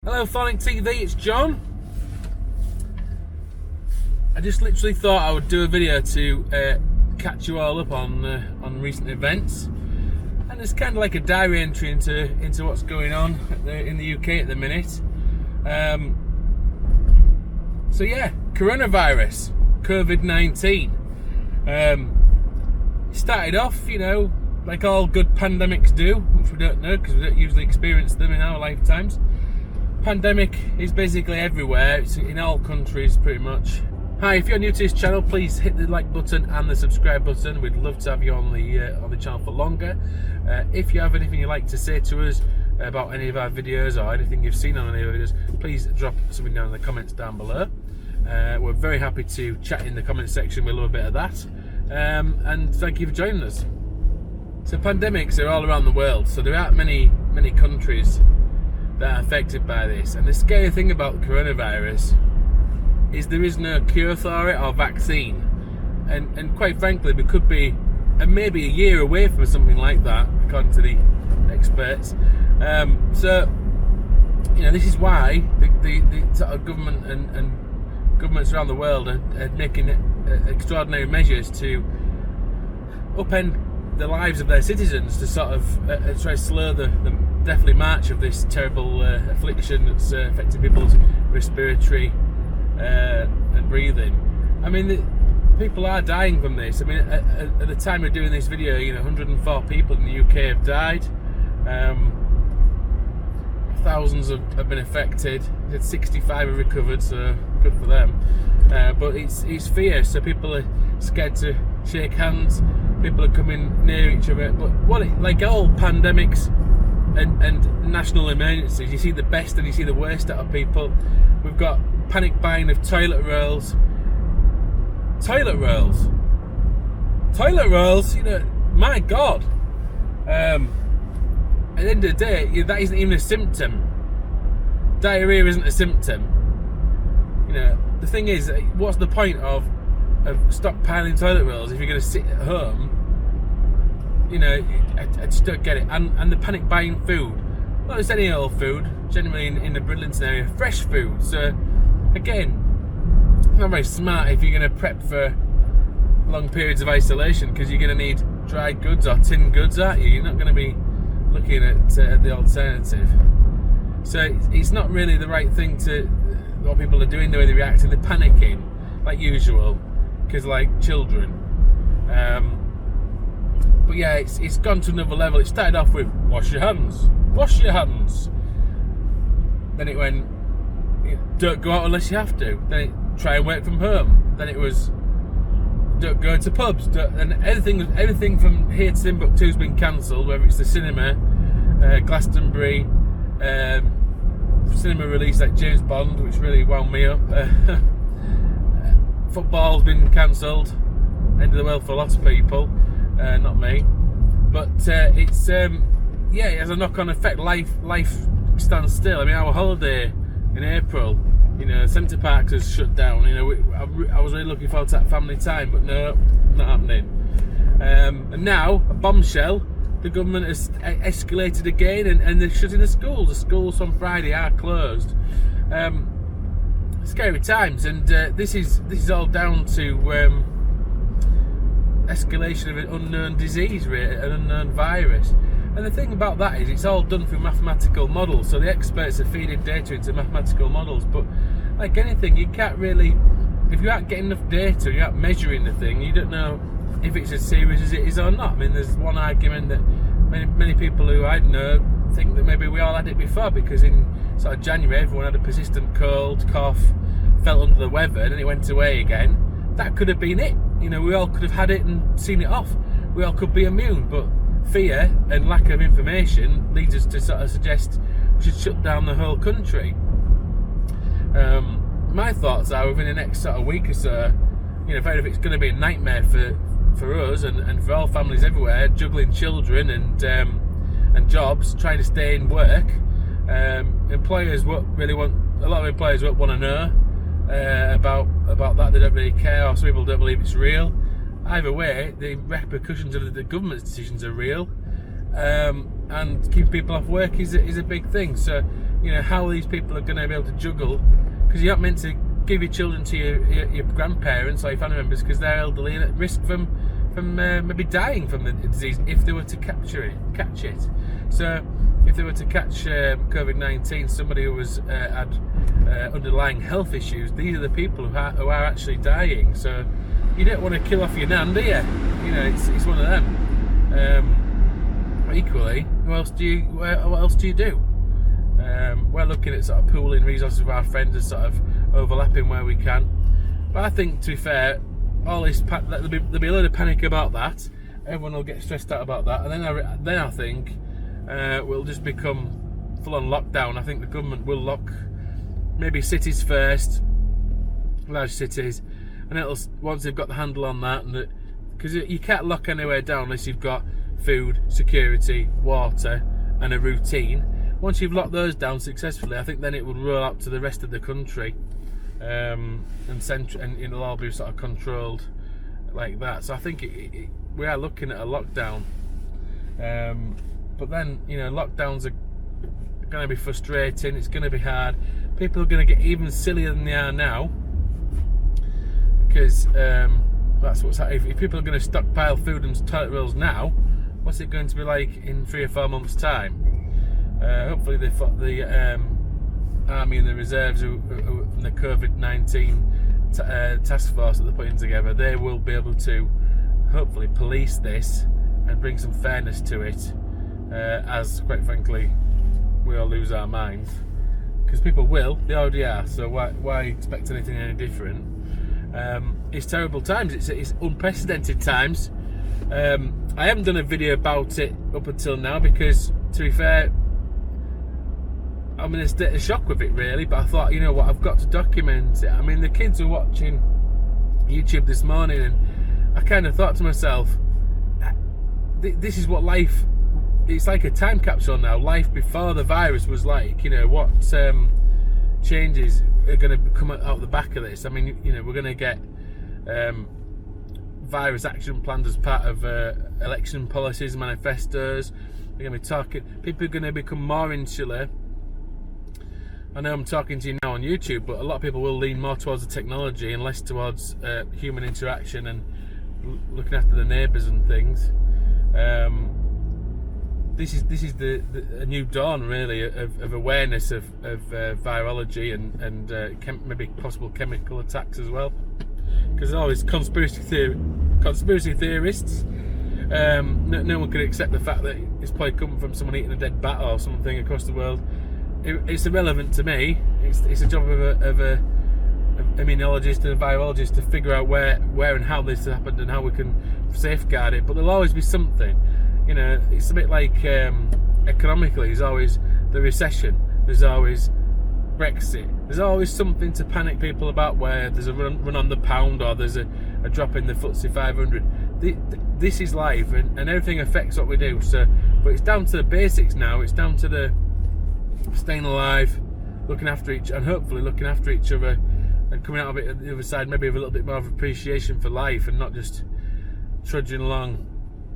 Hello Phonic TV, it's John. I just literally thought I would do a video to catch you all up on recent events, and it's kind of like a diary entry into what's going on in the UK at the minute. So yeah, coronavirus, COVID-19. Started off, like all good pandemics do, which we don't know because we don't usually experience them in our lifetimes. Pandemic is basically everywhere. It's in all countries pretty much. Hi, if you're new to this channel, please hit the like button and the subscribe button. We'd love to have you on the channel for longer. If you have anything you'd like to say to us about any of our videos or anything you've seen on any of our videos, please drop something down in the comments down below. We're very happy to chat in the comment section. We love a bit of that. And thank you for joining us. So pandemics are all around the world, so there aren't many countries that are affected by this. And the scary thing about the coronavirus is there is no cure for it or vaccine. And quite frankly, we could be maybe a year away from something like that, according to the experts. So this is why the sort of government and governments around the world are making extraordinary measures to upend the lives of their citizens, to sort of try to slow the deathly march of this terrible affliction that's affecting people's respiratory and breathing. I mean, people are dying from this. I mean, at the time of doing this video, 104 people in the UK have died. Thousands have been affected. 65 have recovered, so good for them. But it's fear, so people are scared to shake hands. People are coming near each other. But like all pandemics and national emergencies, you see the best and you see the worst out of people. We've got panic buying of toilet rolls. Toilet rolls, my God. At the end of the day, that isn't even a symptom. Diarrhea isn't a symptom. The thing is, what's the point of stockpiling toilet rolls if you're going to sit at home? I just don't get it. And the panic buying food, not just any old food, generally in the Bridlington area, fresh food. So again, it's not very smart if you're going to prep for long periods of isolation, because you're going to need dried goods or tinned goods, aren't you? You're not going to be looking at the alternative. So it's not really the right thing to what people are doing, the way they're reacting. They're panicking like usual, because like children. But yeah, it's gone to another level. It started off with wash your hands. Then it went, don't go out unless you have to. Then it, try and work from home. Then it was, don't go to pubs. And everything from here to Timbuktu has been cancelled, whether it's the cinema, Glastonbury, cinema release like James Bond, which really wound me up. Football's been cancelled. End of the world for a lot of people, not me. But it has a knock-on effect. Life stands still. I mean, our holiday in April, Centre Parks has shut down. I was really looking forward to that family time, but no, not happening. And now, a bombshell, the government has escalated again, and they're shutting the schools. The schools on Friday are closed. Scary times, and this is all down to escalation of an unknown disease, an unknown virus. And the thing about that is, it's all done through mathematical models. So the experts are feeding data into mathematical models. But like anything, you can't really, if you aren't getting enough data, you aren't measuring the thing, you don't know if it's as serious as it is or not. I mean, there's one argument that many people who I know think that maybe we all had it before, because in sort of January everyone had a persistent cold, cough, felt under the weather, and then it went away again. That could have been it. We all could have had it and seen it off. We all could be immune, but fear and lack of information leads us to sort of suggest we should shut down the whole country. My thoughts are, within the next sort of week or so, if it's going to be a nightmare for us and for all families everywhere, juggling children and jobs, trying to stay in work. Employers won't really want. A lot of employers won't want to know about that. They don't really care, or some people don't believe it's real. Either way, the repercussions of the government's decisions are real. and keeping people off work is a big thing. So, how these people are going to be able to juggle, because you're not meant to give your children to your grandparents or your family members because they're elderly and at risk from maybe dying from the disease if they were to catch it. So if they were to catch COVID-19, somebody who had underlying health issues, these are the people who are actually dying. So you don't want to kill off your nan, do you? It's one of them. But equally, what else do you do? We're looking at sort of pooling resources with our friends and sort of overlapping where we can. But I think, to be fair, all this there'll be a load of panic about that. Everyone will get stressed out about that, and then I think we'll just become full-on lockdown. I think the government will lock maybe cities first, large cities, and once they've got the handle on that, because you can't lock anywhere down unless you've got food, security, water, and a routine. Once you've locked those down successfully, I think then it will roll out to the rest of the country, and it'll all be sort of controlled like that. So I think we are looking at a lockdown, but then lockdowns are going to be frustrating. It's going to be hard. People are going to get even sillier than they are now, because that's what's happening. If people are going to stockpile food and toilet rolls now, what's it going to be like in 3 or 4 months' time? Hopefully the Army and the reserves and the COVID-19 task force that they're putting together, they will be able to hopefully police this and bring some fairness to it, as quite frankly we all lose our minds, because people they already are, so why expect anything any different? It's terrible times, it's unprecedented times. I haven't done a video about it up until now because, to be fair, I'm in a state of shock with it really, but I thought, I've got to document it. I mean, the kids were watching YouTube this morning, and I kind of thought to myself, this is what life, it's like a time capsule now. Life before the virus was like, what changes are going to come out the back of this. I mean, we're going to get virus action plans as part of election policies, manifestos. We're going to be talking, people are going to become more insular. I know I'm talking to you now on YouTube, but a lot of people will lean more towards the technology and less towards human interaction and looking after the neighbours and things. This is a new dawn really of awareness of virology and maybe possible chemical attacks as well, because there's always conspiracy theorists. No one could accept the fact that it's probably come from someone eating a dead bat or something across the world. It's irrelevant to me. It's a job of a immunologist and a virologist to figure out where and how this happened and how we can safeguard it. But there'll always be something. It's a bit like economically. There's always the recession. There's always Brexit. There's always something to panic people about, where there's a run on the pound or there's a drop in the FTSE 500. This is life, and everything affects what we do. So, but it's down to the basics now. It's down to the staying alive, looking after and hopefully looking after each other, and coming out of it at the other side maybe with a little bit more of appreciation for life, and not just trudging along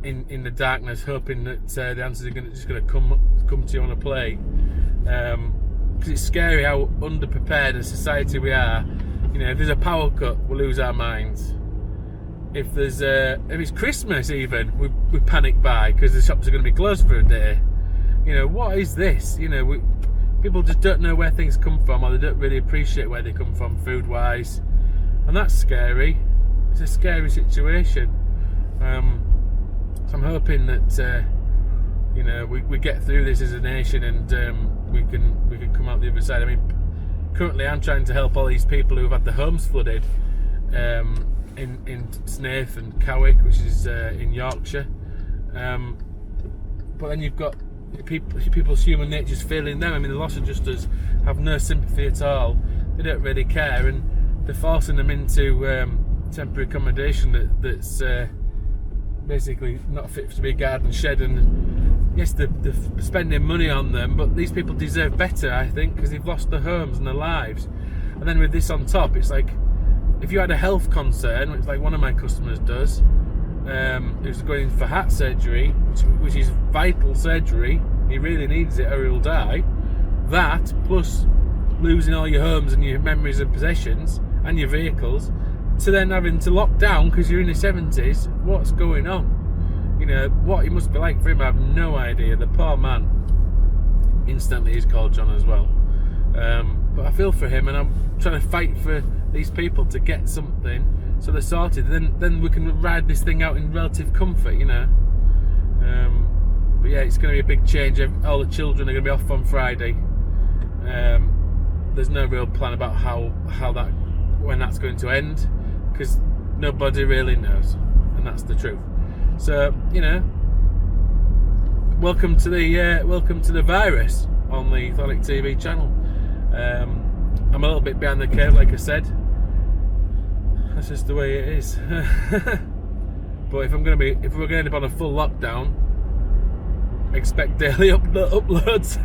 in the darkness hoping that the answers are just going to come to you on a plate. Because it's scary how underprepared a society we are. If there's a power cut, we'll lose our minds. If it's Christmas even, we panic buy because the shops are going to be closed for a day. What is this? People just don't know where things come from, or they don't really appreciate where they come from food-wise, and that's scary. It's a scary situation. So I'm hoping that we get through this as a nation, and we can come out the other side. I mean, currently I'm trying to help all these people who've had their homes flooded in Snaith and Cowick, which is in Yorkshire. But then you've got people's human nature's failing them. I mean, the loss adjusters have no sympathy at all. They don't really care, and they're forcing them into temporary accommodation that's basically not fit to be a garden shed. And yes, they're spending money on them, but these people deserve better, I think, because they've lost their homes and their lives. And then with this on top, it's like if you had a health concern, which like one of my customers does, who's going in for heart surgery, which is vital surgery. He really needs it or he'll die. That, plus losing all your homes and your memories and possessions and your vehicles, to then having to lock down because you're in your 70s. What's going on? You know, what it must be like for him, I have no idea. The poor man. Instantly he's called John as well. But I feel for him, and I'm trying to fight for these people to get something so they're sorted. Then we can ride this thing out in relative comfort, you know. But yeah, it's going to be a big change. All the children are going to be off on Friday. There's no real plan about when that's going to end, because nobody really knows, and that's the truth. So, you know, welcome to the virus on the Tholic TV channel. I'm a little bit behind the curve, like I said. That's just the way it is. But if we're going to end up on a full lockdown, expect daily uploads.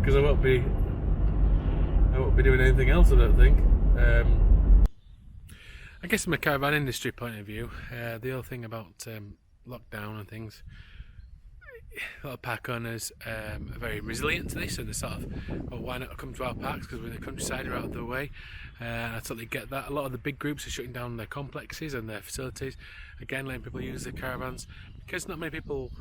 Because I won't be doing anything else, I don't think. I guess from a caravan industry point of view, the other thing about lockdown and things, a lot of park owners are very resilient to this, and they're sort of, well, why not come to our parks because we're in the countryside, we're out of the way. I totally get that. A lot of the big groups are shutting down their complexes and their facilities, again letting people use their caravans, because not many people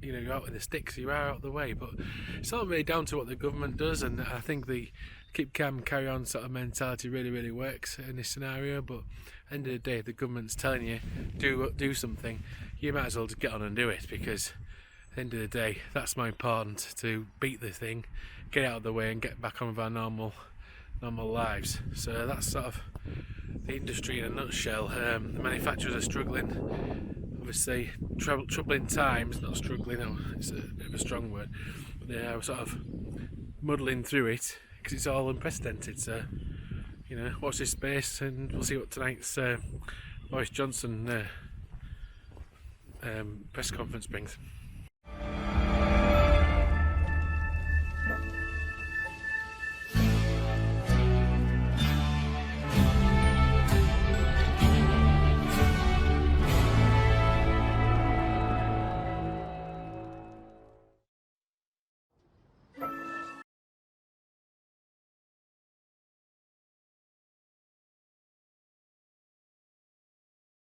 you're out with the sticks, you are out of the way. But it's not really down to what the government does, and I think the keep calm, carry on sort of mentality really works in this scenario. But at the end of the day, if the government's telling you do something, you might as well just get on and do it, because at the end of the day, that's more important, to beat the thing, get out of the way and get back on with our normal lives. So that's sort of the industry in a nutshell. The manufacturers are struggling. Obviously, troubling times, not struggling, no, it's a bit of a strong word, but they are sort of muddling through it because it's all unprecedented. So, you know, watch this space and we'll see what tonight's Boris Johnson press conference brings.